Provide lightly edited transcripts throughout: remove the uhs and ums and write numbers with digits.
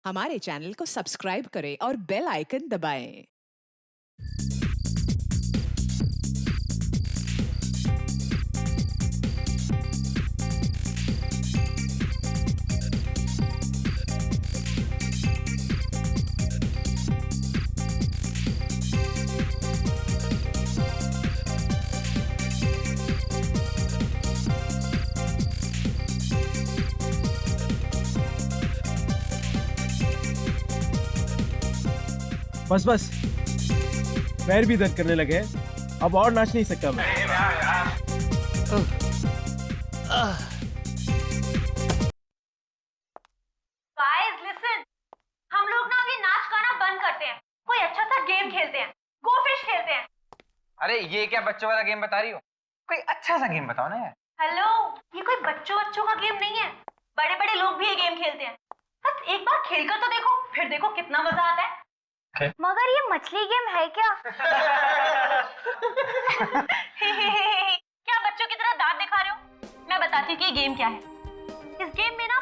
हमारे चैनल को सब्सक्राइब करें और बेल आइकन दबाएं। बस बस, पैर भी दर्द करने लगे हैं। अब और नाच नहीं सकता मैं। Guys, listen. हम लोग ना अभी नाच गाना बंद करते हैं, कोई अच्छा सा गेम खेलते हैं, गो फिश खेलते हैं। अरे ये क्या बच्चों वाला गेम बता रही हो? कोई अच्छा सा गेम बताओ ना यार। हेलो, ये कोई बच्चों का गेम नहीं है, बड़े बड़े लोग भी ये गेम खेलते हैं। बस एक बार खेल कर तो देखो, फिर देखो कितना मजा आता है। मगर ये मछली गेम है क्या? क्या बच्चों की तरह दांत दिखा रहे हो? मैं बताती हूँ कि ये गेम क्या है। इस गेम में ना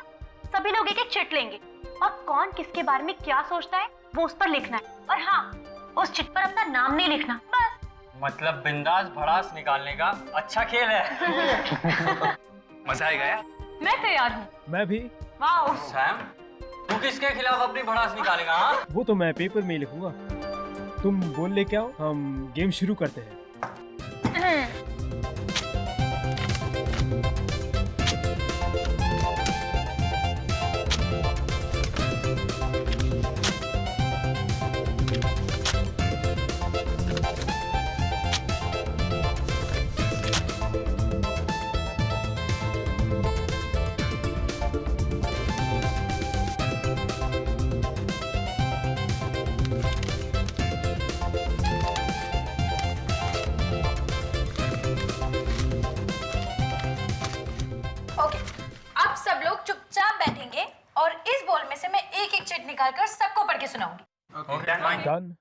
सभी लोग एक एक चिट लेंगे और कौन किसके बारे में क्या सोचता है वो उस पर लिखना है। और हाँ, उस चिट पर अपना नाम नहीं लिखना, बस। मतलब बिंदास भड़ास निकालने का अच्छा खेल है। मजा आएगा यार। मैं तैयार हूँ। मैं भी। वाओ। सैम, तू किसके खिलाफ अपनी भड़ास निकालेगा? हाँ, वो तो मैं पेपर में ही लिखूंगा। तुम बोल ले क्या हो, हम गेम शुरू करते हैं। ओके, अब सब लोग चुपचाप बैठेंगे और इस बॉल में से मैं एक एक चिट निकालकर सबको पढ़ के सुनाऊंगी। डन।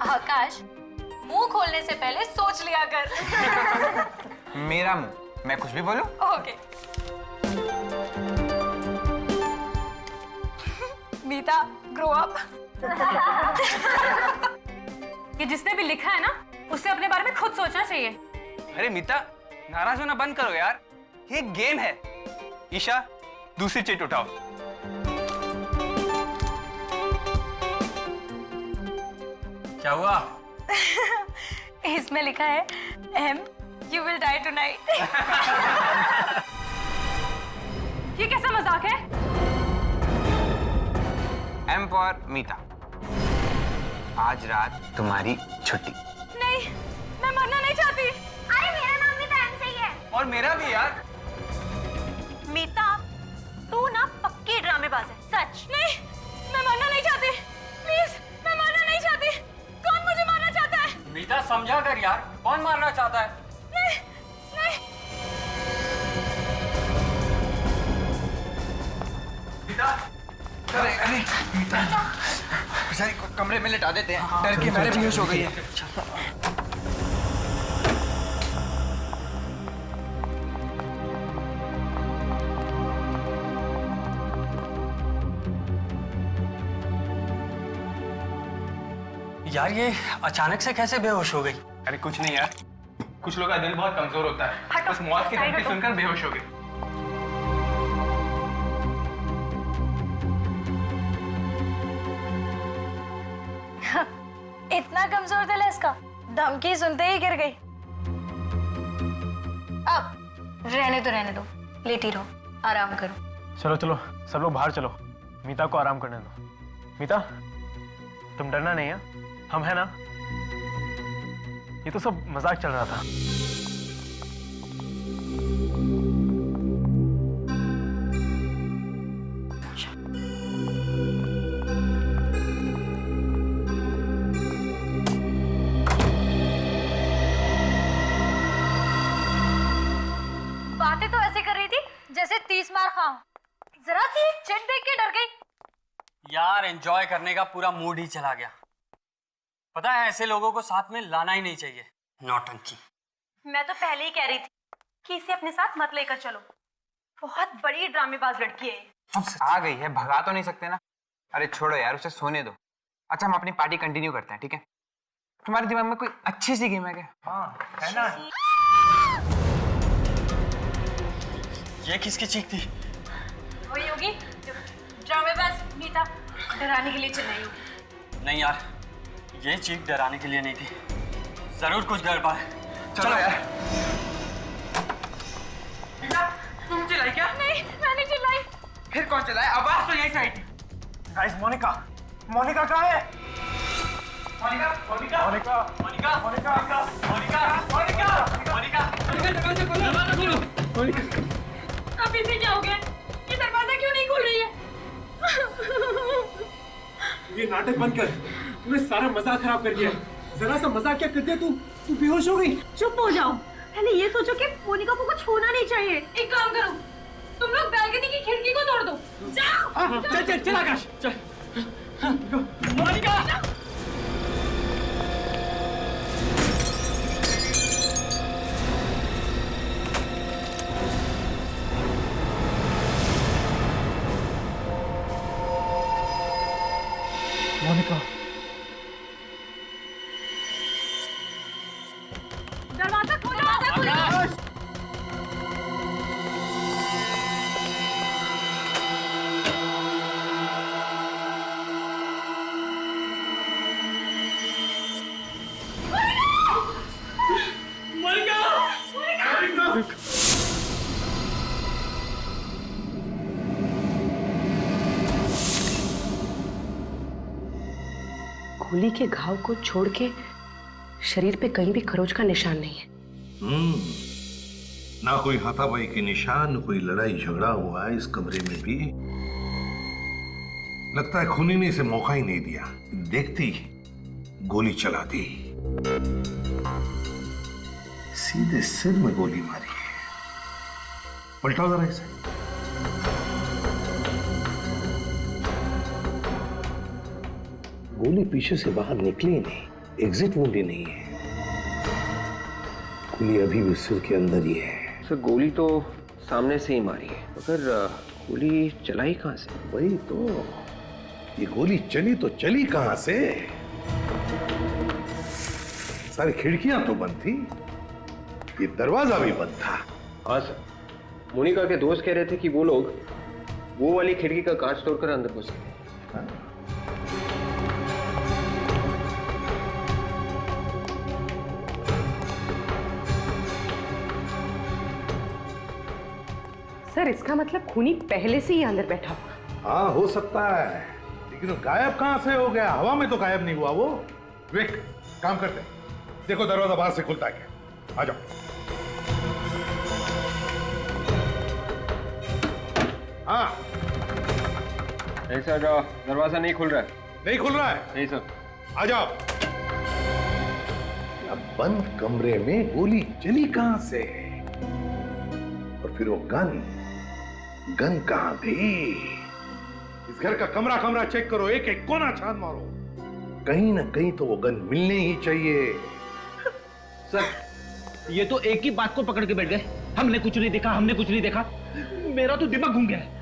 आकाश, मुंह खोलने से पहले सोच लिया कर। मेरा मुंह, मैं कुछ भी बोलूं? ओके। मीता, ग्रो अप। ये जिसने भी लिखा है ना, उसे अपने बारे में खुद सोचना चाहिए। अरे मीता, नाराज होना बंद करो यार, ये गेम है। ईशा, दूसरी चिट उठाओ। क्या हुआ? इसमें लिखा है M, you will die tonight. ये कैसा मजाक है? एम फॉर मीता, आज रात तुम्हारी छुट्टी। नहीं, मैं मरना नहीं चाहती। अरे मेरा नाम भी तो एम से ही है। और मेरा भी यार। मीता, तू ना पक्की ड्रामेबाज है, सच। नहीं, मैं मरना नहीं चाहती। प्लीज, मैं मरना नहीं चाहती। कौन मुझे मारना चाहता है? मीता समझा कर यार, कौन मारना चाहता है? नहीं, नहीं। मीता, अरे मीता, बेचारी को कमरे में लिटा देते हैं। डर के मारे बेहोश हो गई है। यार ये अचानक से कैसे बेहोश हो गई? अरे कुछ नहीं यार, कुछ लोगों का दिल बहुत कमजोर होता है, बस मौत की धमकी सुनकर बेहोश हो गए। इतना कमजोर दिल है इसका, धमकी सुनते ही गिर गई। अब रहने दो, लेटी रहो, आराम करो। चलो चलो, सब लोग बाहर चलो, मीता को आराम करने दो। मीता, तुम डरना नहीं है, हम है ना। ये तो सब मजाक चल रहा था। बातें तो ऐसे कर रही थी जैसे 30 मार खाऊं। जरा सी चिट देख के डर गई। यार एंजॉय करने का पूरा मूड ही चला गया। पता है ऐसे लोगों को साथ में लाना ही नहीं चाहिए, नौटंकी। मैं तो पहले ही कह रही थी कि इसे अपने साथ मत लेकर चलो, बहुत बड़ी ड्रामेबाज लड़की है। आ गई है, भगा तो नहीं सकते ना। अरे छोड़ो यार, उसे सोने दो। अच्छा हम अपनी पार्टी कंटिन्यू करते हैं, ठीक है? तुम्हारे दिमाग में कोई अच्छी सी गेम है क्या? हाँ है ना। ये किसकी चीख थी? वही होगी ड्रामेबाज मीता डराने के लिए चिल्लाई होगी। नहीं यार, ये चीख डराने के लिए नहीं थी, जरूर कुछ गड़बड़ है। चलो यार। तुम चिल्लाई क्या? नहीं मैंने चिल्लाई। फिर कौन चलाए? आवाज तो यही से आई थी। गाइस मोनिका, मोनिका कहाँ है? मोनिका, मोनिका, मोनिका, मोनिका, मोनिका, मोनिका, मोनिका, मोनिका, दरवाजा खोलो, दरवाजा खोलो। अब इसे क्या हो गया? ये दरवाजा क्यों नहीं खुल रही है? ये नाटक बंद कर, तूने सारा मजाक खराब कर दिया। जरा सा मजाक क्या करते तू बेहोश हो गई। चुप हो जाओ। पहले ये सोचो कि मोनिका को कुछ होना नहीं चाहिए। एक काम करो, तुम लोग बैल्कनी की खिड़की को तोड़ दो। जाओ। चल चल चल आकाश चल। मोनिका! मोनिका, दरवाजा खोलो। आकाश! गोली के घाव को छोड़ के शरीर पे कहीं भी खरोच का निशान नहीं है। ना कोई हाथापाई के निशान, कोई लड़ाई झगड़ा हुआ है इस कमरे में भी। लगता है खूनी ने इसे मौका ही नहीं दिया, देखती गोली चला दी। सीधे सिर में गोली मारी है। पलटाओ जरा इसे। गोली पीछे से बाहर निकली नहीं, एग्जिट वुंड ही नहीं है। गोली अभी भी सिर के अंदर ही है। सर गोली तो सामने से ही मारी है, मगर गोली चलाई कहां से? वही तो, ये गोली चली तो चली कहां से? सारी खिड़कियां तो बंद थी, ये दरवाजा भी बंद था। हाँ सर, मोनिका के दोस्त कह रहे थे कि वो लोग वो वाली खिड़की का कांच तोड़कर अंदर घुस गए। हाँ। सर इसका मतलब खूनी पहले से ही अंदर बैठा हुआ। हाँ हो सकता है, लेकिन वो गायब कहां से हो गया? हवा में तो गायब नहीं हुआ वो। विक, काम करते हैं, देखो दरवाजा बाहर से खुलता है क्या। आ जाओ। हाँ नहीं सर, दरवाजा नहीं खुल रहा है। नहीं खुल रहा है? नहीं सर। आ जाओ। अब बंद कमरे में गोली चली कहां से? और फिर वो गन कहां गई? इस घर का कमरा कमरा चेक करो, एक एक कोना छान मारो, कहीं ना कहीं तो वो गन मिलनी ही चाहिए। सर ये तो एक ही बात को पकड़ के बैठ गए, हमने कुछ नहीं देखा, हमने कुछ नहीं देखा। मेरा तो दिमाग घूम गया है।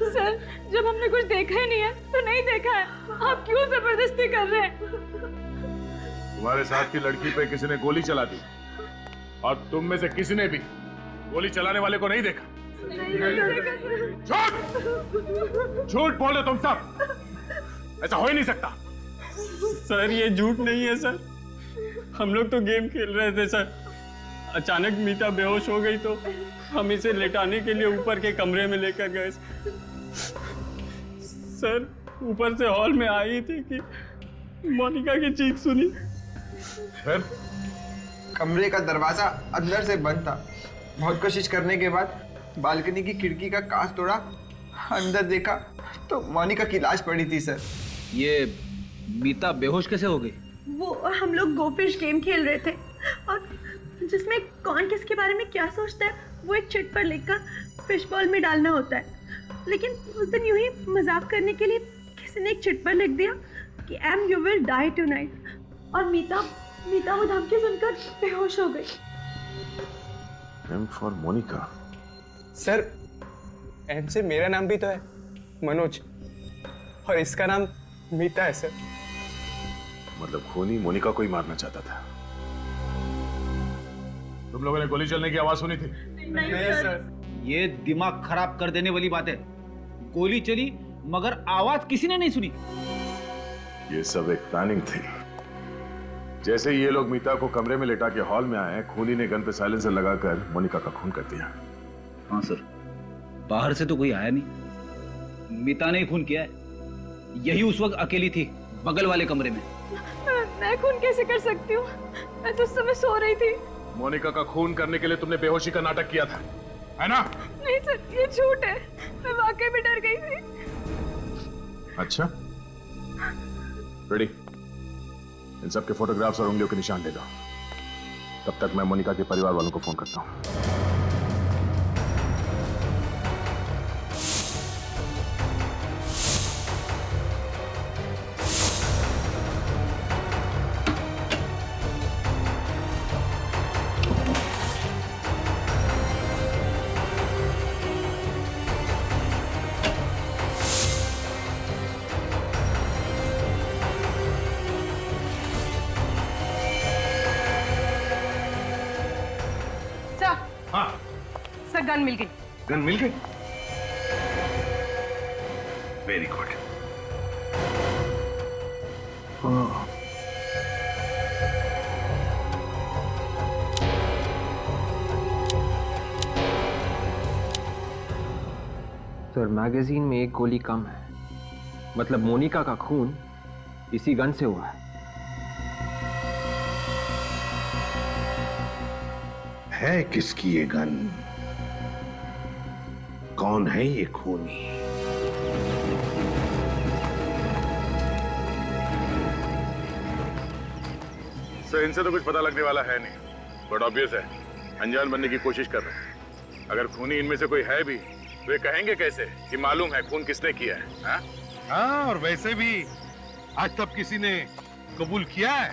सर जब हमने कुछ देखा ही नहीं है तो नहीं देखा है, आप क्यों जबरदस्ती कर रहे हैं? तुम्हारे साथ की लड़की पे किसी ने गोली चला दी और तुम में से किसी ने भी गोली चलाने वाले को नहीं देखा। झूठ झूठ बोलो तुम सब, ऐसा हो ही नहीं सकता। सर ये झूठ नहीं है सर, हम लोग तो गेम खेल रहे थे सर। अचानक मीता बेहोश हो गई तो हम इसे लेटाने के लिए ऊपर के कमरे में लेकर गए। सर ऊपर से हॉल में आई थी कि मोनिका की चीख सुनी। फिर कमरे का दरवाजा अंदर से बंद था। बहुत कोशिश करने के बाद बालकनी की खिड़की का कांच तोड़ा, अंदर देखा तो मोनिका की लाश पड़ी थी सर। ये मीता बेहोश कैसे हो गई? वो हम लोग गोफिश गेम खेल रहे थे और जिसमें कौन किसके बारे में क्या सोचता है वो एक चिट पर लिखकर फिश बॉल में डालना होता है। लेकिन उस दिन यूं ही मजाक करने के लिए किसी ने एक चिट पर लिख दिया कि M you will die tonight, और मीता वो धमकी सुनकर बेहोश हो गई। M for Monica. Sir M से मेरा नाम भी तो है। मनोज, और इसका नाम मीता है सर। मतलब खूनी मोनिका को ही मारना चाहता था। तुम लोगों ने गोली चलने की आवाज सुनी थी? नहीं सर। ये दिमाग खराब कर देने वाली बात है। गोली चली मगर आवाज किसी ने नहीं सुनी। ये सब एक प्लानिंग थी। जैसे ही ये लोग मीता को कमरे में लेटा के हॉल में आए, खूनी ने गन पे साइलेंसर लगाकर मोनिका का खून कर दिया। हाँ सर, बाहर से तो कोई आया नहीं, मीता ने ही खून किया है। यही उस वक्त अकेली थी बगल वाले कमरे में। मैं खून कैसे कर सकती हूँ? मैं तो उस समय सो रही थी। मोनिका का खून करने के लिए तुमने बेहोशी का नाटक किया था, है ना? नहीं सर, ये झूठ है। मैं वाकई में डर गई थी। अच्छा, रेडी? इन सब के फोटोग्राफ्स और उंगलियों के निशान ले लो। तब तक मैं मोनिका के परिवार वालों को फोन करता हूँ। सर गन मिल गई। गन मिल गई? Very good. सर मैगजीन में एक गोली कम है, मतलब मोनिका का खून इसी गन से हुआ है किसकी ये गन? कौन है ये खूनी? सर, इनसे तो कुछ पता लगने वाला है नहीं, बट ऑब्वियस है अनजान बनने की कोशिश कर रहे हैं। अगर खूनी इनमें से कोई है भी तो ये कहेंगे कैसे कि मालूम है खून किसने किया है? हाँ? हाँ, और वैसे भी आज तक किसी ने कबूल किया है?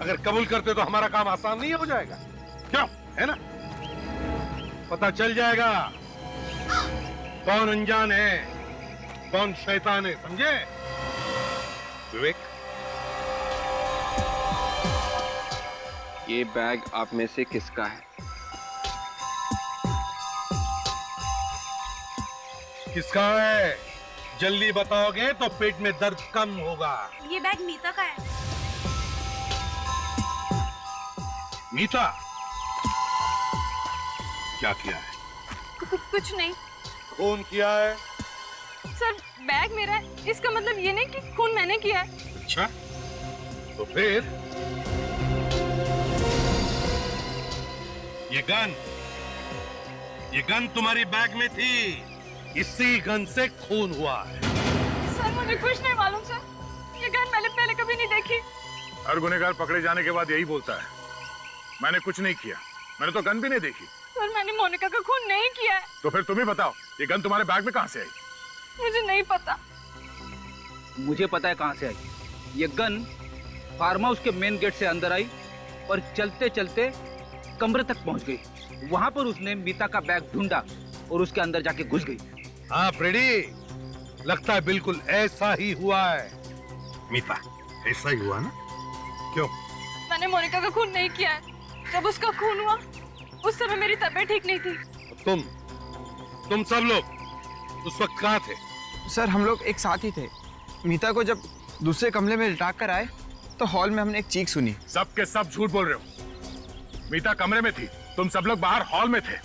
अगर कबूल करते तो हमारा काम आसान नहीं हो जाएगा? क्यों, है ना? पता चल जाएगा कौन अनजान है, कौन शैतान है, समझे? विवेक, ये बैग आप में से किसका है? किसका है? जल्दी बताओगे तो पेट में दर्द कम होगा। ये बैग मीता का है। मीता, क्या किया है? कुछ नहीं खून किया है? सर, बैग मेरा है, इसका मतलब ये नहीं कि खून मैंने किया है। अच्छा, तो फिर ये गन तुम्हारी बैग में थी, इसी गन से खून हुआ है। सर, मुझे कुछ नहीं मालूम सर, ये गन मैंने पहले कभी नहीं देखी। हर गुनहगार पकड़े जाने के बाद यही बोलता है, मैंने कुछ नहीं किया, मैंने तो गन भी नहीं देखी। सर, मैंने मोनिका का खून नहीं किया है। तो फिर तुम ही बताओ, ये गन तुम्हारे बैग में कहां से आई? मुझे नहीं पता। मुझे पता है कहां से आई। ये गन फार्म हाउस के मेन गेट से अंदर आई और चलते चलते कमरे तक पहुंच गई। वहां पर उसने मीता का बैग ढूंढा और उसके अंदर जाके घुस गई। हाँ फ्रेडी, लगता है बिल्कुल ऐसा ही हुआ है। मीता, ऐसा ही हुआ ना? क्यों? मैंने मोनिका का खून नहीं किया है। जब उसका खून हुआ उस समय मेरी तबीयत ठीक नहीं थी। तुम सब लोग उस वक्त कहाँ थे? सर, हम लोग एक साथ ही थे। मीता को जब दूसरे कमरे में लिटा कर आए तो हॉल में हमने एक चीख सुनी। सब के सब झूठ बोल रहे हो। मीता कमरे में थी, तुम सब लोग बाहर हॉल में थे।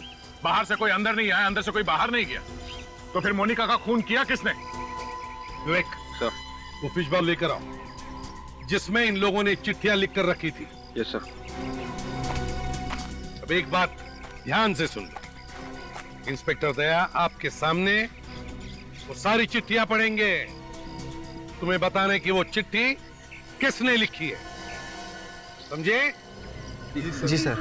बाहर से कोई अंदर नहीं आया, अंदर से कोई बाहर नहीं गया। तो फिर मोनिका का खून किया किसने? विवेक सर, वो फिश बॉल लेकर आओ जिसमें इन लोगों ने चिट्ठियां लिख कर रखी थी। Yes sir. अब एक बात ध्यान से सुन लो। इंस्पेक्टर दया आपके सामने वो सारी चिट्ठियां पढ़ेंगे। तुम्हें बताने की वो चिट्ठी किसने लिखी है, समझे? जी sir.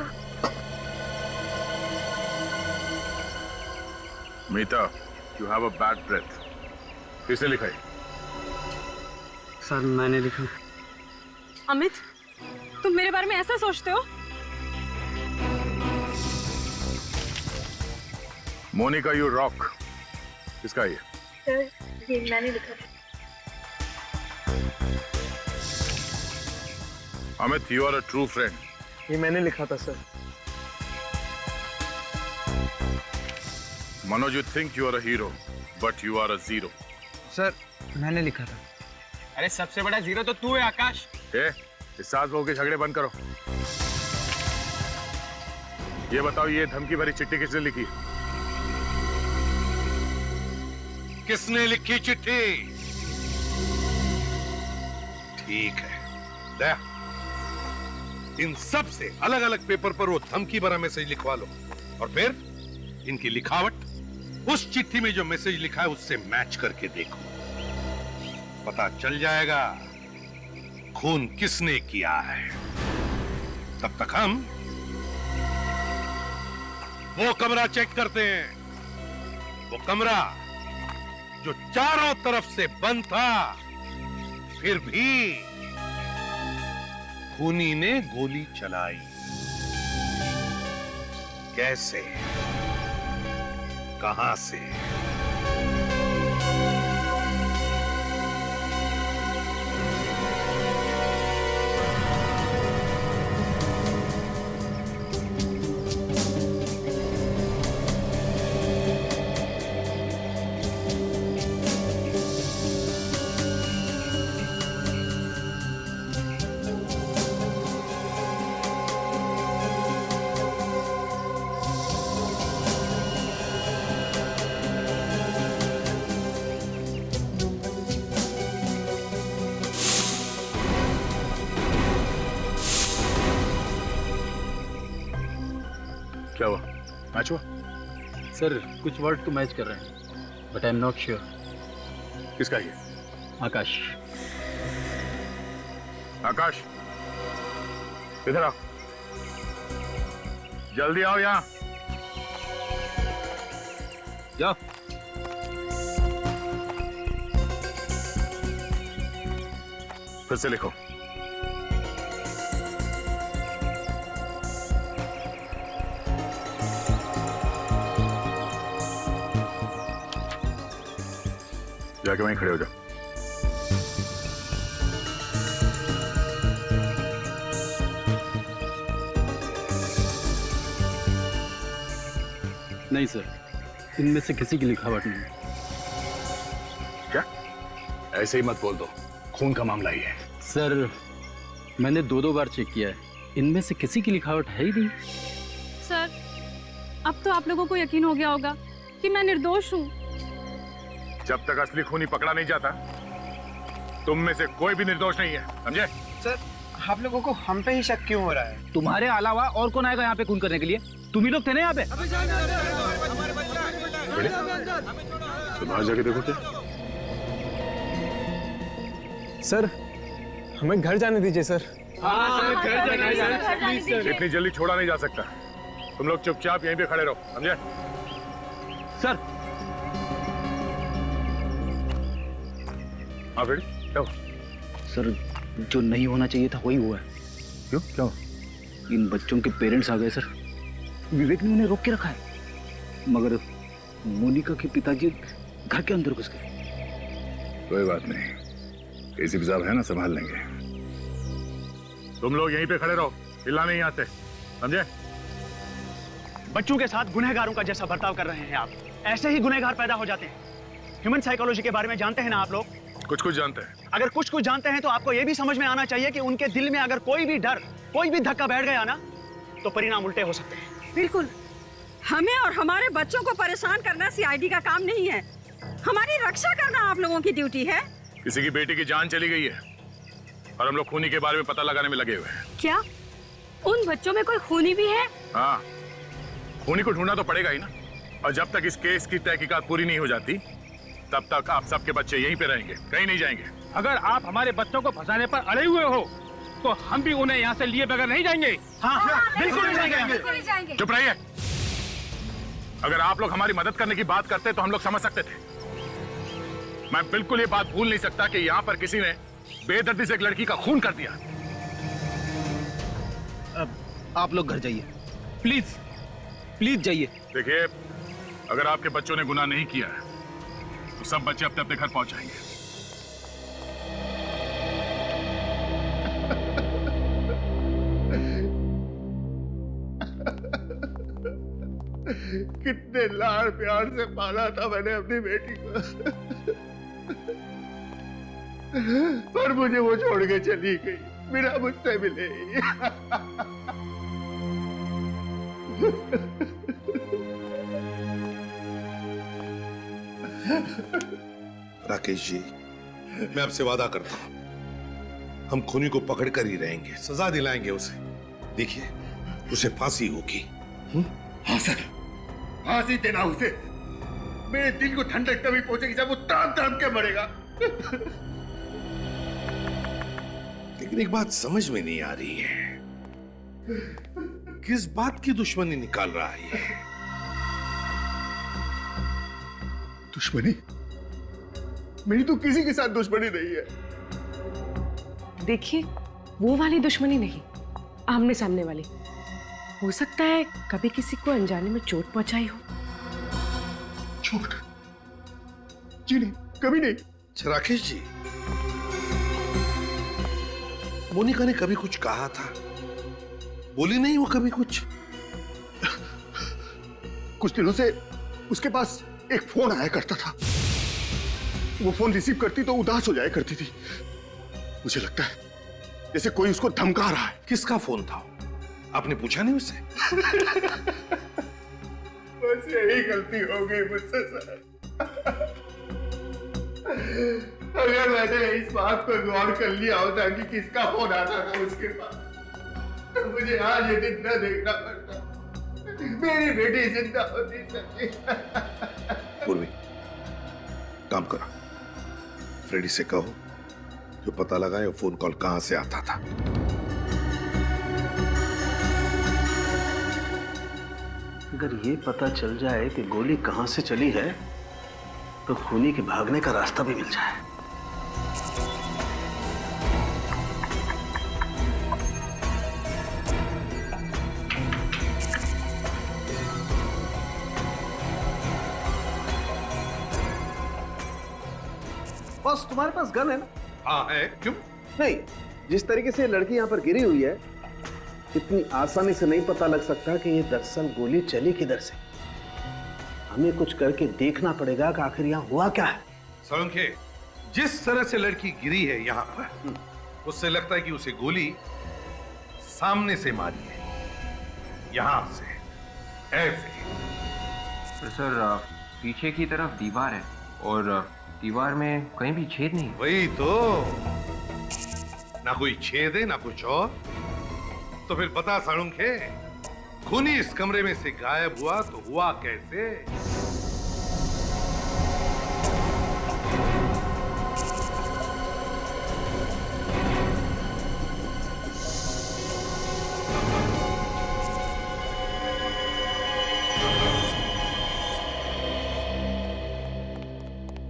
Meeta, you have a bad breath. किसने लिखा है? सर, मैंने लिखा। अमित, तुम मेरे बारे में ऐसा सोचते हो? Monika, you rock. किसका ये? सर ये मैंने लिखा था। Amit, you are a true friend. ये मैंने लिखा था sir. Manoj, you think you are a hero, but you are a zero. Sir मैंने लिखा था। अरे सबसे बड़ा जीरो तो तू है आकाश। इस सास बहू के झगड़े बंद करो। ये बताओ, ये धमकी भरी चिट्ठी किसने लिखी? किसने लिखी चिट्ठी? ठीक है, दया इन सब से अलग अलग पेपर पर वो धमकी भरा मैसेज लिखवा लो और फिर इनकी लिखावट उस चिट्ठी में जो मैसेज लिखा है उससे मैच करके देखो। पता चल जाएगा खून किसने किया है। तब तक हम वो कमरा चेक करते हैं, वो कमरा जो चारों तरफ से बंद था, फिर भी खूनी ने गोली चलाई। कैसे, कहां से? क्या हुआ? मैच हुआ? सर कुछ वर्ड तो मैच कर रहे हैं, but I am not sure. किसका ये? आकाश। आकाश, इधर आओ, जल्दी आओ यहाँ। जाओ। फिर से लिखो। जाके वहीं खड़े हो जाओ। नहीं सर, इनमें से किसी की लिखावट नहीं है। क्या? ऐसे ही मत बोल दो, खून का मामला ही है। सर मैंने दो बार चेक किया है, इनमें से किसी की लिखावट है ही नहीं। सर अब तो आप लोगों को यकीन हो गया होगा कि मैं निर्दोष हूँ। जब तक असली खूनी पकड़ा नहीं जाता, तुम में से कोई भी निर्दोष नहीं है, समझे? सर आप लोगों को हम पे ही शक क्यों हो रहा है? तुम्हारे अलावा और कौन आएगा यहाँ पे खून करने के लिए? तुम ही लोग थे ना यहाँ पे। तो बाहर जाके देखो क्या। सर हमें घर जाने दीजिए सर। इतनी जल्दी छोड़ा नहीं जा सकता। तुम लोग चुपचाप यहीं पे खड़े रहो, समझे? सर हाँ बेटी, क्या हुआ? सर जो नहीं होना चाहिए था वही हुआ है। क्यों? क्या हुआ? इन बच्चों के पेरेंट्स आ गए सर। विवेक ने उन्हें रोक के रखा है, मगर मोनिका के पिताजी घर के अंदर घुस गए। कोई बात नहीं, एसीपी साहब है ना, संभाल लेंगे। तुम लोग यहीं पे खड़े रहो, हिलना नहीं आते, समझे? बच्चों के साथ गुनहगारों का जैसा बर्ताव कर रहे हैं आप। ऐसे ही गुनहगार पैदा हो जाते हैं। ह्यूमन साइकोलॉजी के बारे में जानते हैं ना आप लोग? कुछ कुछ जानते हैं। अगर कुछ कुछ जानते हैं तो आपको यह भी समझ में आना चाहिए कि उनके दिल में अगर कोई भी डर, कोई भी धक्का बैठ गया ना, तो परिणाम उल्टे हो सकते हैं। बिल्कुल, हमें और हमारे बच्चों को परेशान करना सीआईडी का काम नहीं है। हमारी रक्षा करना आप लोगों की ड्यूटी है। किसी की बेटी की जान चली गई है और हम लोग खूनी के बारे में पता लगाने में लगे हुए हैं। क्या उन बच्चों में कोई खूनी भी है? हाँ, खूनी को ढूंढना तो पड़ेगा ही ना। और जब तक इस केस की तहकीकात पूरी नहीं हो जाती, तब तक आप सबके बच्चे यहीं पे रहेंगे, कहीं नहीं जाएंगे। अगर आप हमारे बच्चों को फंसाने पर अड़े हुए हो, तो हम भी उन्हें यहाँ से लिए बगैर नहीं जाएंगे। हाँ, बिल्कुल नहीं जाएंगे। चुप रहिए। अगर आप लोग हमारी मदद करने की बात करते तो हम लोग समझ सकते थे। मैं बिल्कुल ये बात भूल नहीं सकता कि यहाँ पर किसी ने बेदर्दी से एक लड़की का खून कर दिया। आप लोग घर जाइए, प्लीज प्लीज जाइए। देखिए, अगर आपके बच्चों ने गुनाह नहीं किया है, तो सब बच्चे अपने अपने घर पहुंच जाएंगे। कितने लाड़ प्यार से पाला था मैंने अपनी बेटी को, पर मुझे वो छोड़ के चली गई, बिना मुझसे मिले। राकेश जी, मैं आपसे वादा करता हूं, हम खूनी को पकड़ कर ही रहेंगे, सजा दिलाएंगे उसे। देखिए, उसे फांसी होगी। हाँ सर, फांसी देना उसे। मेरे दिल को ठंडक तभी पहुंचेगी जब वो तड़प तड़प के मरेगा। लेकिन एक बात समझ में नहीं आ रही है, किस बात की दुश्मनी निकाल रहा है ये? दुश्मनी? मेरी तो किसी के साथ दुश्मनी नहीं है। देखिए, वो वाली दुश्मनी नहीं, आमने सामने वाली। हो सकता है कभी किसी को अनजाने में चोट पहुंचाई हो। चोट? जी नहीं, कभी नहीं। राकेश जी, मोनिका ने कभी कुछ कहा था? बोली नहीं वो कभी कुछ? कुछ दिनों से उसके पास एक फोन आया करता था। वो फोन रिसीव करती तो उदास हो जाया करती थी। मुझे लगता है जैसे कोई उसको धमका रहा है। किसका फोन था? आपने पूछा नहीं उससे? बस यही गलती हो गई मुझसे सर। अगर मैंने इस बात पर गौर कर लिया होता कि किसका फोन आता था उसके पास, तो मुझे आज ये दिन न देखना पड़ता। मेरी बेटी जिंदा होती सर। पूर्वी, काम करो, फ्रेडी से कहो जो पता लगाए वो फोन कॉल कहां से आता था। अगर ये पता चल जाए कि गोली कहां से चली है, तो खूनी के भागने का रास्ता भी मिल जाए। बस तुम्हारे पास गन है ना? हाँ है, क्यों? नहीं, जिस तरीके से लड़की यहाँ पर गिरी हुई है, इतनी आसानी से नहीं पता लग सकता कि ये दरअसल गोली चली किधर से। हमें कुछ करके देखना पड़ेगा कि आखिर यहाँ हुआ क्या है। सोलंके, जिस तरह से लड़की गिरी है यहाँ पर, उससे लगता है कि उसे गोली सामने से मारी है, यहाँ से, ऐसे। सर, पीछे की तरफ दीवार है और दीवार में कहीं भी छेद नहीं। वही तो, ना कोई छेद है ना कुछ और। तो फिर बता साळुंखे, खूनी इस कमरे में से गायब हुआ तो हुआ कैसे?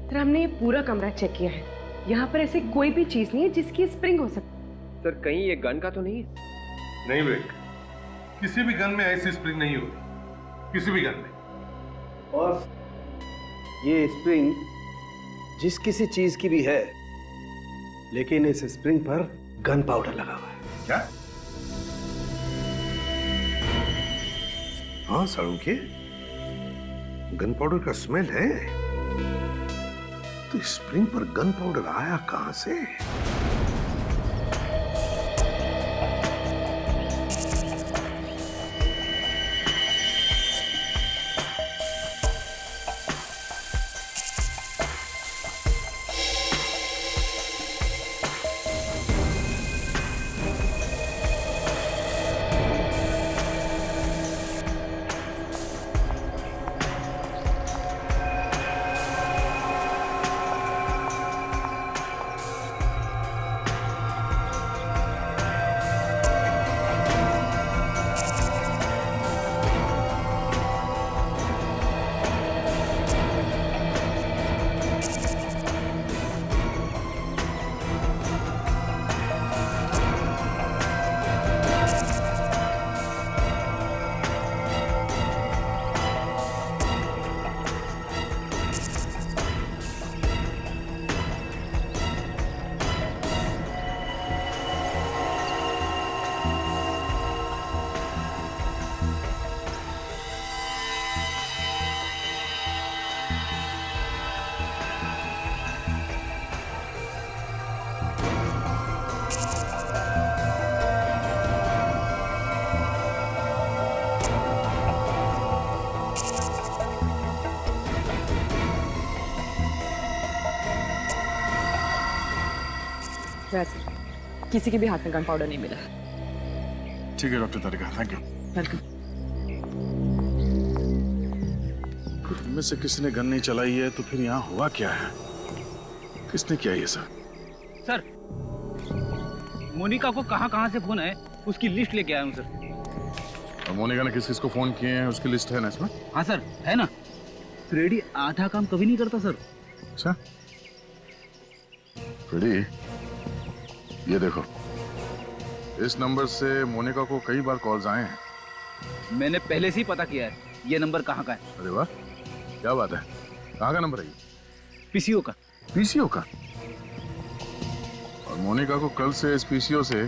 सर, हमने ये पूरा कमरा चेक किया है, यहाँ पर ऐसी कोई भी चीज नहीं है जिसकी स्प्रिंग हो सकती। सर, कहीं ये गन का तो नहीं है? नहीं बेट, किसी भी गन में ऐसी स्प्रिंग नहीं होगी, किसी भी गन में। और ये स्प्रिंग जिस किसी चीज की भी है, लेकिन इस स्प्रिंग पर गन पाउडर लगा हुआ है। क्या? हाँ साळुंखे, गन पाउडर का स्मेल है। तो स्प्रिंग पर गन पाउडर आया कहां से? वैसे किसी के भी हाथ में गन पाउडर नहीं मिला। ठीक है doctor Tarika, thank you. Welcome. इनमें से किसी ने गन नहीं चलाई है तो फिर यहाँ हुआ क्या है? किसने किया ये सब? सर, मोनिका को कहाँ से फोन है उसकी लिस्ट लेके आया हूँ सर। और मोनिका ने किस किस को फोन किए हैं उसकी लिस्ट है ना इसमें? हाँ सर, है ना। फ्रेडी आधा काम कभी नहीं करता सर। अच्छा फ्रेडी, ये देखो, इस नंबर से मोनिका को कई बार कॉल्स आए हैं। मैंने पहले से ही पता किया है ये नंबर कहाँ का है। अरे वाह, क्या बात है। कहाँ का नंबर है ये? पीसीओ का। पीसीओ का? और मोनिका को कल से इस पीसीओ से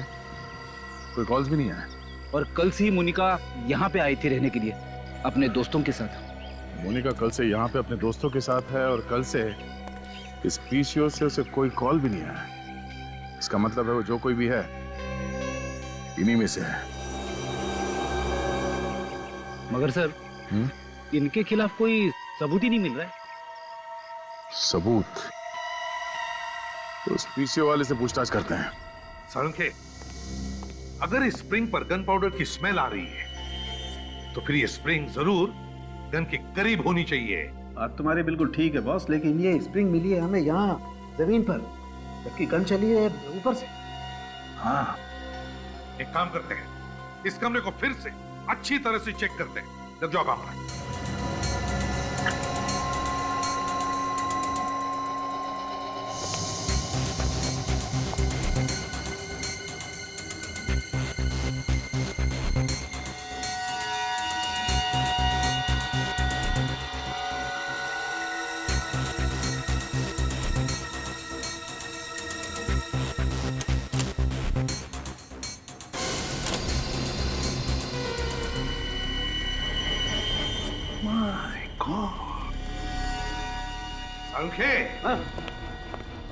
कोई कॉल्स भी नहीं आए। और कल से ही मोनिका यहाँ पे आई थी रहने के लिए अपने दोस्तों के साथ। मोनिका कल से यहाँ पे अपने दोस्तों के साथ है और कल से इस पीसीओ से उसे कोई कॉल भी नहीं आया। इसका मतलब है वो जो कोई भी है इन्हीं में से है। मगर सर इनके खिलाफ कोई सबूत ही नहीं मिल रहा है। सबूत? तो उस पीसीओ वाले से पूछताछ करते हैं। सालुंखे, अगर इस स्प्रिंग पर गन पाउडर की स्मेल आ रही है तो फिर ये स्प्रिंग जरूर गन के करीब होनी चाहिए। बात तुम्हारी बिल्कुल ठीक है बॉस, लेकिन ये स्प्रिंग मिली है हमें यहाँ जमीन पर, जबकि गन चली है ऊपर से। हाँ, एक काम करते हैं, इस कमरे को फिर से अच्छी तरह से चेक करते हैं। लग जाओ काम पर। सालुंखे,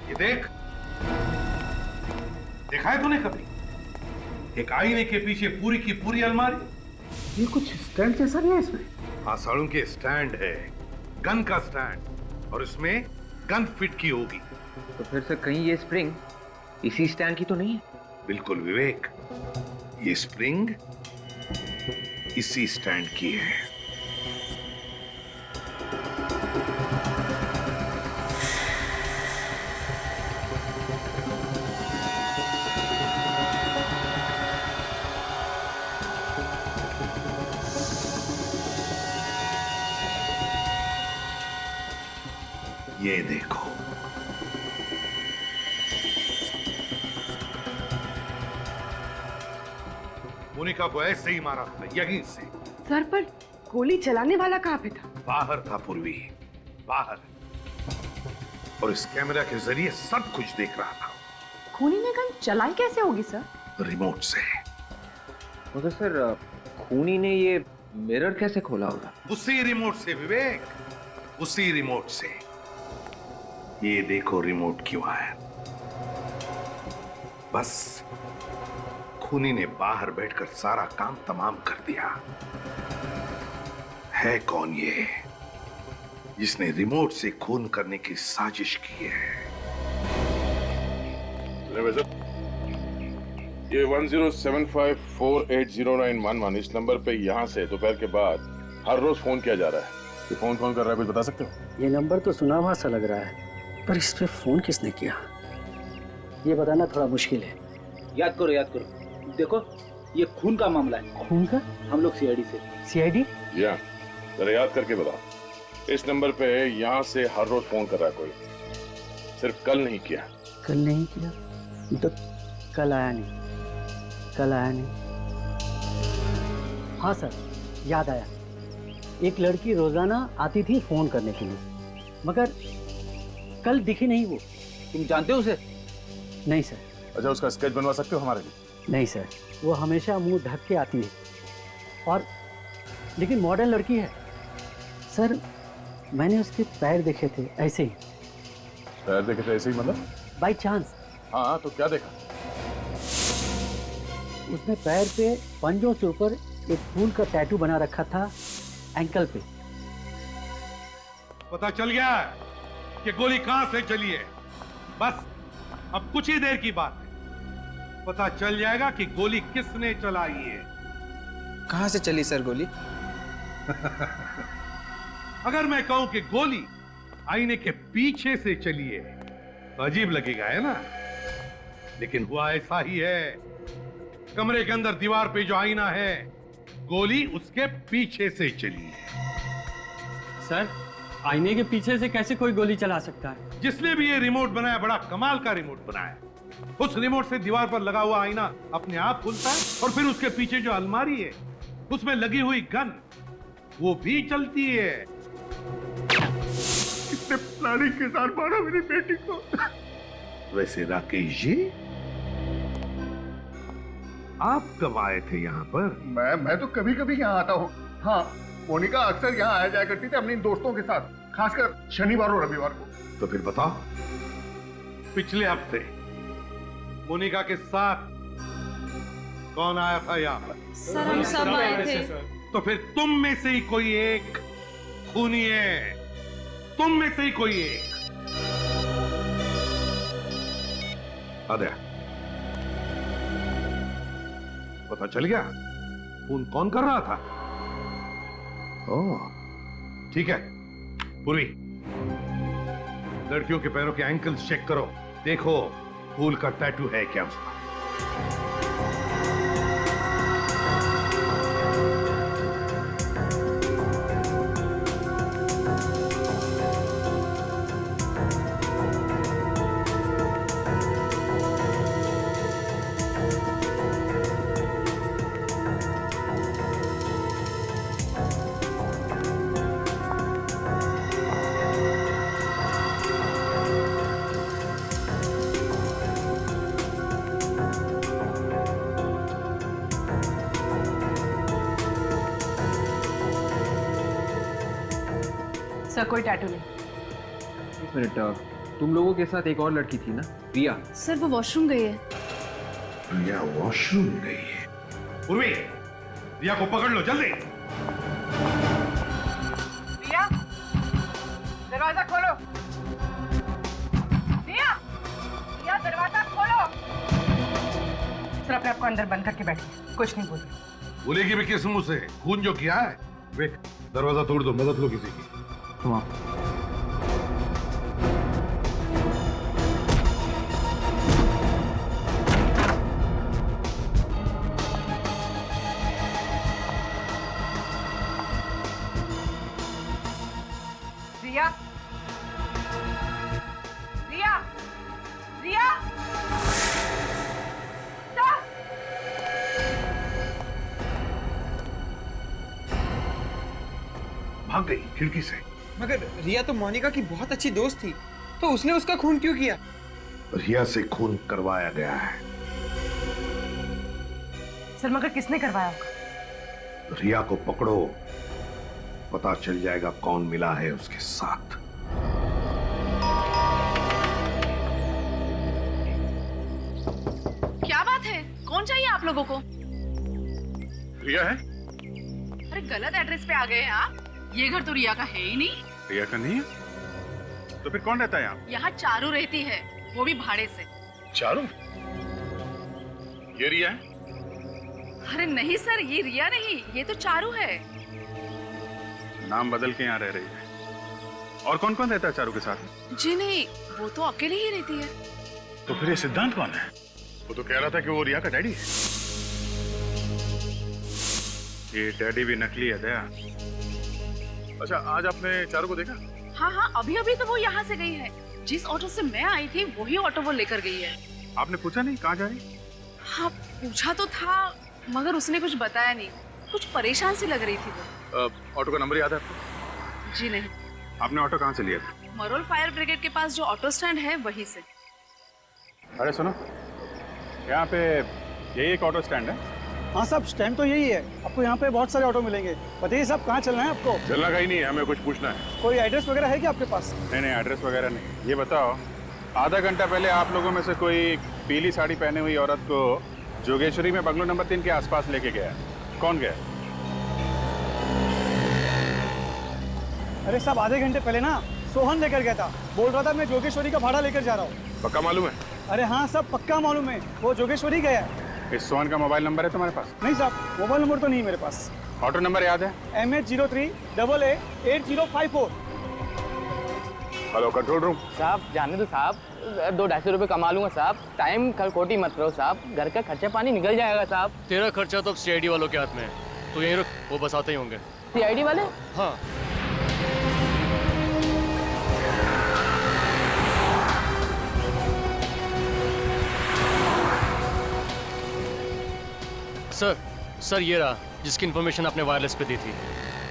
ये देख, देखा है तूने कभी एक आईने के पीछे पूरी की पूरी अलमारी? ये कुछ स्टैंड जैसा नहीं है इसमें? हाँ सालुंखे, स्टैंड है, गन का स्टैंड, और इसमें गन फिट की होगी। तो फिर से कहीं ये स्प्रिंग इसी स्टैंड की तो नहीं है? बिल्कुल विवेक, ये स्प्रिंग इसी स्टैंड की है। ये देखो, मोनिका को ऐसे ही मारा था, यहीं से। सर पर गोली चलाने वाला कहाँ पे था? बाहर था पूर्वी, बाहर, और इस कैमरा के जरिए सब कुछ देख रहा था। खूनी ने गन चलाई कैसे होगी सर? रिमोट से। मगर सर खूनी ने ये मिरर कैसे खोला होगा? उसी रिमोट से विवेक, उसी रिमोट से। ये देखो रिमोट की वायर। बस खूनी ने बाहर बैठकर सारा काम तमाम कर दिया। है कौन ये जिसने रिमोट से खून करने की साजिश की है? ये 1075480911 इस नंबर पे यहाँ से दोपहर के बाद हर रोज फोन किया जा रहा है। ये फोन कौन कर रहा है कुछ बता सकते हो? ये नंबर तो सुना हुआ सा लग रहा है, पर इस पे फोन किसने किया ये बताना थोड़ा मुश्किल है। याद करो, देखो ये खून का मामला है। खून का? हम लोग सीआईडी से। सीआईडी? या जरा याद करके बताओ। इस नंबर पे यहाँ से हर रोज फोन कर रहा है कोई, सिर्फ कल नहीं किया। कल नहीं किया तो कल आया नहीं, कल आया नहीं। हाँ सर, याद आया, एक लड़की रोजाना आती थी फोन करने के लिए, मगर कल दिखी नहीं वो। तुम जानते हो उसे? नहीं सर। अच्छा, उसका स्केच बनवा सकते हो हमारे लिए? नहीं सर, वो हमेशा मुंह ढक के आती है, और लेकिन मॉडर्न लड़की है सर। मैंने उसके पैर देखे थे ऐसे ही। पैर देखे थे ऐसे ही मतलब? By chance. हाँ, तो क्या देखा? उसने पैर पे पंजों से ऊपर एक फूल का टैटू बना रखा था एंकल पे। पता चल गया कि गोली कहां से चली है। बस अब कुछ ही देर की बात है, पता चल जाएगा कि गोली किसने चलाई है। कहां से चली सर गोली? अगर मैं कहूं कि गोली आईने के पीछे से चली है तो अजीब लगेगा, है ना? लेकिन हुआ ऐसा ही है। कमरे के अंदर दीवार पे जो आईना है, गोली उसके पीछे से चली है। सर, आईने के पीछे से कैसे कोई गोली चला सकता है? जिसने भी ये रिमोट बनाया, बड़ा कमाल का रिमोट बनाया। उस रिमोट से दीवार पर लगा हुआ आईना अपने आप खुलता है और फिर उसके पीछे जो अलमारी है उसमें लगी हुई गन वो भी चलती है। कितने प्लानिंग के साथ मारा मेरी बेटी को। वैसे राकेश जी, आप कब आए थे यहाँ पर? मैं तो कभी कभी यहाँ आता हूँ। हाँ, मोनिका अक्सर यहाँ आया जाया करती थी अपने दोस्तों के साथ, खासकर शनिवार और रविवार को। तो फिर बताओ, पिछले हफ्ते मोनिका के साथ कौन आया था यहाँ पर? सर, हम सब आए थे। तो फिर तुम में से ही कोई एक खूनी है। तुम में से ही कोई एक। आद्या, पता चल गया फोन कौन कर रहा था? ओह, ठीक है। पूर्वी, लड़कियों के पैरों के एंकल्स चेक करो, देखो फूल का टैटू है क्या उसका। सर, कोई टैटू नहीं। एक मिनट, तुम लोगों के साथ एक और लड़की थी ना, रिया? सर, वो वॉशरूम गई है। रिया वॉशरूम गई है। पूर्वी, रिया को पकड़ लो जल्दी। रिया, दरवाजा खोलो। रिया, रिया, दरवाजा खोलो। सर, अपने आप को अंदर बंद करके बैठिए, कुछ नहीं बोलिए। बोलेगी भी किस मुंह से? खून जो किया है। वे, दरवाजा तोड़ दो, मदद लो किसी की। रिया, रिया, रिया, भाग गई खिड़की से। मगर रिया तो मोनिका की बहुत अच्छी दोस्त थी, तो उसने उसका खून क्यों किया? रिया से खून करवाया गया है। सर, मगर किसने करवाया होगा? रिया को पकड़ो, पता चल जाएगा कौन मिला है उसके साथ। क्या बात है? कौन चाहिए आप लोगों को? रिया है? अरे गलत एड्रेस पे आ गए हैं आप। ये घर तो रिया का है ही नहीं। रिया का नहीं है? तो फिर कौन रहता है यहाँ? यहाँ चारू रहती है, वो भी भाड़े से। चारू? ये रिया है? अरे नहीं सर, ये रिया नहीं, ये तो चारू है। नाम बदल के यहाँ रह रही है। और कौन कौन रहता है चारू के साथ? जी नहीं, वो तो अकेले ही रहती है। तो फिर ये सिद्धांत कौन है? वो तो कह रहा था कि वो रिया का डैडी है। ये डैडी भी नकली है दया। अच्छा, आज आपने चारू को देखा? हाँ हाँ, अभी अभी तो वो यहाँ से गई है। जिस ऑटो से मैं आई थी वही ऑटो वो लेकर गई है। आपने पूछा नहीं कहाँ जा रही? हाँ पूछा तो था, मगर उसने कुछ बताया नहीं। कुछ परेशान सी लग रही थी वो। ऑटो का नंबर याद है आपको? जी नहीं। आपने ऑटो कहाँ से लिया था? मरोल फायर ब्रिगेड के पास जो ऑटो स्टैंड है वहीं से। अरे सुनो, यहाँ पे यही एक ऑटो स्टैंड है। हाँ साहब, स्टैंड तो यही है। आपको यहाँ पे बहुत सारे ऑटो मिलेंगे। बताइए साहब, कहाँ चलना है आपको? चलना कहीं नहीं है, हमें कुछ पूछना है। कोई एड्रेस वगैरह है क्या आपके पास? नहीं नहीं, एड्रेस वगैरह नहीं। ये बताओ, आधा घंटा पहले आप लोगों में से कोई पीली साड़ी पहने हुई औरत को जोगेश्वरी में बंगलो नंबर 3 के आसपास लेके गया, कौन गया? अरे साहब, आधे घंटे पहले ना सोहन लेकर गया था। बोल रहा था मैं जोगेश्वरी का भाड़ा लेकर जा रहा हूँ। पक्का मालूम है? अरे हाँ सब पक्का मालूम है, वो जोगेश्वरी गया है। इस सोहन का मोबाइल नंबर है तुम्हारे पास? नहीं साहब, मोबाइल नंबर तो नहीं मेरे पास। ऑटो नंबर याद है? MH03AA8054। Hello control room. साहब जाने दो साहब, 200-250 रुपए कमा लूंगा साहब। टाइम खलखोटी मत रहो साहब, घर का खर्चा पानी निकल जाएगा साहब। तेरा खर्चा तो अब CID वालों के हाथ में है, तो यहीं रुक, वो बस आते ही होंगे। CID वाले? हाँ। सर ये रहा जिसकी इन्फॉर्मेशन आपने वायरलेस पे दी थी।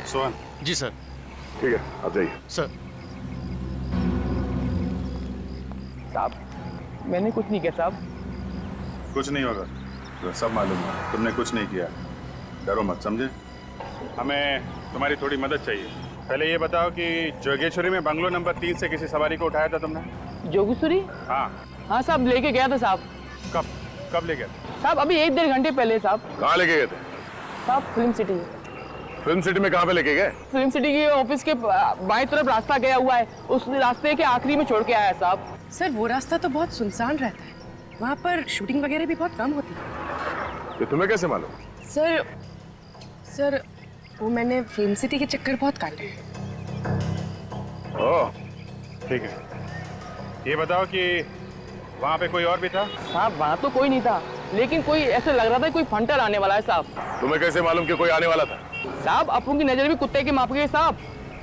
सोहन? जी सर। ठीक है, आप जाइए। सर। साहब मैंने कुछ नहीं किया साहब। कुछ नहीं होगा, तो सब मालूम है तुमने कुछ नहीं किया। डरो मत, समझे? हमें तुम्हारी थोड़ी मदद चाहिए। पहले ये बताओ कि जोगेश्वरी में बंगलो नंबर 3 से किसी सवारी को उठाया था तुमने? जोगेश्वरी? हाँ साहब लेके गया था साहब। कब ले गया? साहब अभी 1-1.5 घंटे पहले साहब। कहाँ लेके गए थे? साहब फिल्म सिटी। फिल्म सिटी में कहाँ पे लेके गए? फिल्म सिटी के ऑफिस के बाएं तरफ रास्ता गया हुआ है, उस रास्ते के आखिरी में छोड़ के आया है साहब। सर वो रास्ता तो बहुत सुनसान रहता है, वहाँ पर शूटिंग वगैरह भी बहुत कम होती है। ये तुम्हें कैसे मालूम? सर वो मैंने फिल्म सिटी के चक्कर बहुत काटे हैं। ओह ठीक है, ये बताओ कि वहाँ पे कोई और भी था? साहब वहाँ तो कोई नहीं था, लेकिन कोई ऐसे लग रहा था कोई फंटर आने वाला है साहब। तुम्हें कैसे मालूम कि कोई आने वाला था? साहब अपन की नजर भी कुत्ते के माप गई साहब।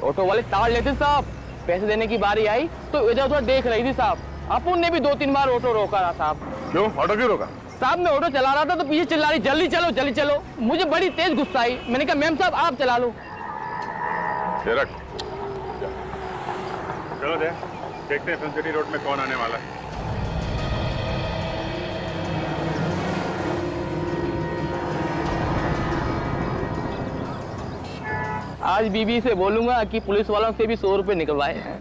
ऑटो वाले ताड़ लेते साहब, पैसे देने की बारी आई तो इधर उधर देख रही थी साहब। अपन ने भी 2-3 बार ऑटो रोका रहा साहब। क्यों ऑटो क्यों रोका? साहब मैं ऑटो चला रहा था तो पीछे चिल्ला रही जल्दी चलो जल्दी चलो। मुझे बड़ी तेज गुस्सा आई, मैंने कहा मैम साहब आप चला लो। चलो देखते हैं फिल्म सिटी रोड में कौन आने वाला है। आज बीबी से बोलूंगा कि पुलिस वालों से भी 100 रुपए निकलवाए हैं।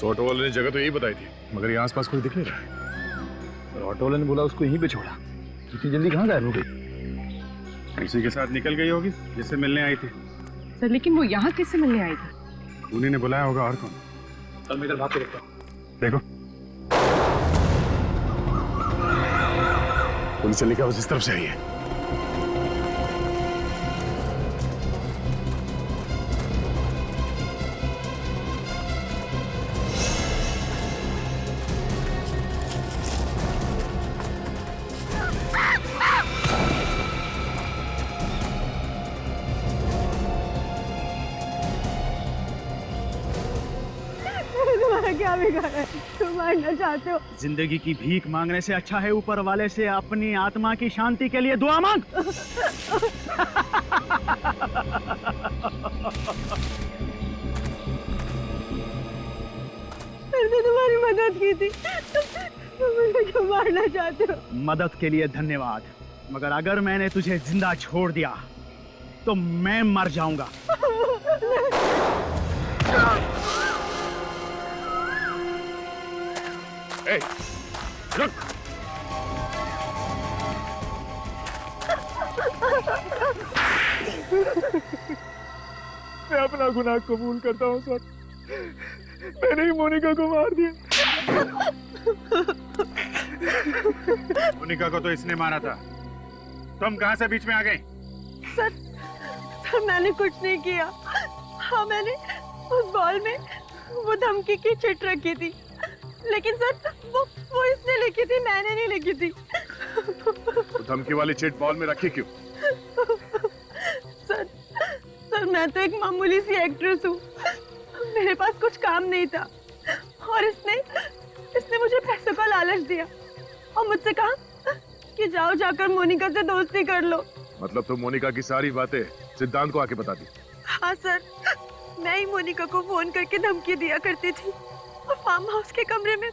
ऑटो वाले ने जगह तो यही बताई थी, मगर यहाँ आसपास कोई दिख नहीं रहा है। और ऑटो वाले ने बोला उसको यहीं पे छोड़ा। इतनी जल्दी कहाँ गायब हो गई? उसी के साथ निकल गई होगी जिससे मिलने आई थी। सर लेकिन वो यहाँ कैसे मिलने आई थी? उन्हीं ने बुलाया होगा, और कौन? चल मैं इधर भाग के देखता हूँ। देखो पुलिस चली क्या उस तरफ से आई है। क्या बिगाड़ा है? तुम मारना चाहते हो? जिंदगी की भीख मांगने से अच्छा है ऊपर वाले से अपनी आत्मा की शांति के लिए दुआ मांग। मैंने तुम्हारी मदद की थी, तुम मुझे क्यों मारना चाहते हो? मदद के लिए धन्यवाद, मगर अगर मैंने तुझे जिंदा छोड़ दिया तो मैं मर जाऊंगा। ए, रुक। मैं अपना गुनाह कबूल करता हूँ सर, मैंने ही मोनिका को मार दिया। मोनिका को तो इसने मारा था, तुम कहाँ से बीच में आ गई? सर मैंने कुछ नहीं किया। हाँ मैंने उस बॉल में वो धमकी की चिट रखी थी, लेकिन सर वो इसने लिखी थी, मैंने नहीं लिखी थी। तो धमकी वाली चिट बॉल में रखी क्यों? सर मैं तो एक मामूली सी एक्ट्रेस हूँ, मेरे पास कुछ काम नहीं था और इसने मुझे पैसों का लालच दिया और मुझसे कहा कि जाओ जाकर मोनिका से दोस्ती कर लो। मतलब तुम मोनिका की सारी बातें सिद्धांत को आके बता दी? हाँ सर, मैं ही मोनिका को फोन करके धमकी दिया करती थी और फार्म हाउस के कमरे में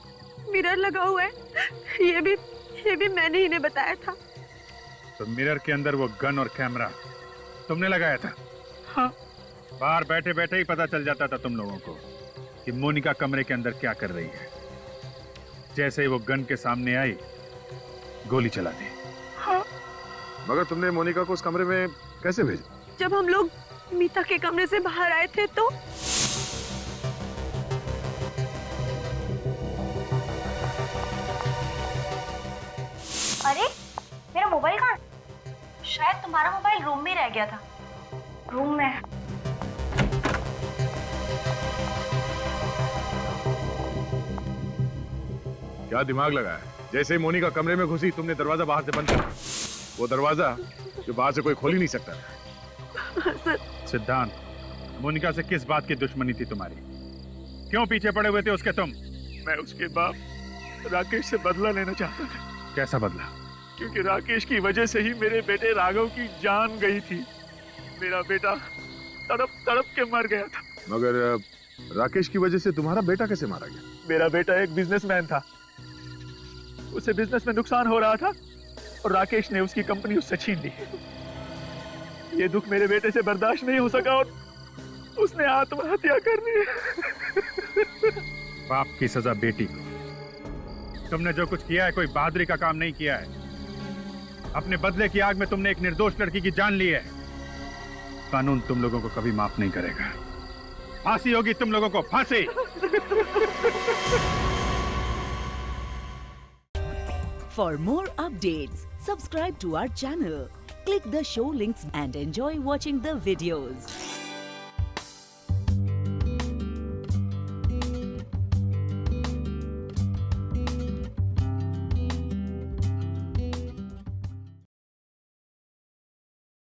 मिरर लगा हुआ है, ये भी मैंने ही ने बताया था। तो मिरर के अंदर वो गन और कैमरा तुमने लगाया था? हाँ। बाहर बैठे बैठे ही पता चल जाता था तुम लोगों को कि मोनिका कमरे के अंदर क्या कर रही है। जैसे ही वो गन के सामने आई, गोली चला दी। हाँ। मगर तुमने मोनिका को उस कमरे में कैसे भेजा? जब हम लोग मीता के कमरे से बाहर आए थे तो अरे मेरा मोबाइल कहाँ? शायद तुम्हारा मोबाइल रूम में रह गया था। रूम में। क्या दिमाग लगा है? जैसे ही मोनिका कमरे में घुसी तुमने दरवाजा बाहर से बंद कर दिया। वो दरवाजा जो बाहर से कोई खोल ही नहीं सकता। सिद्धांत, मोनिका से किस बात की दुश्मनी थी तुम्हारी? क्यों पीछे पड़े हुए थे उसके तुम? मैं उसके बाप राकेश से बदला लेना चाहता था। कैसा बदला? क्योंकि राकेश की वजह से ही मेरे बेटे राघव की जान गई थी। मेरा बेटा तड़प तड़प के मर गया था। मगर राकेश की वजह से तुम्हारा बेटा कैसे मारा गया? मेरा बेटा एक बिजनेसमैन था, उसे बिजनेस में नुकसान हो रहा था और राकेश ने उसकी कंपनी उससे छीन ली। ये दुख मेरे बेटे से बर्दाश्त नहीं हो सका और उसने आत्महत्या कर ली। बाप की सजा बेटी को। तुमने जो कुछ किया है कोई बहादुरी का काम नहीं किया है। अपने बदले की आग में तुमने एक निर्दोष लड़की की जान ली है। कानून तुम लोगों को कभी माफ नहीं करेगा। फांसी होगी तुम लोगों को, फांसी। For more updates, subscribe to our channel, click the show links and enjoy watching the videos.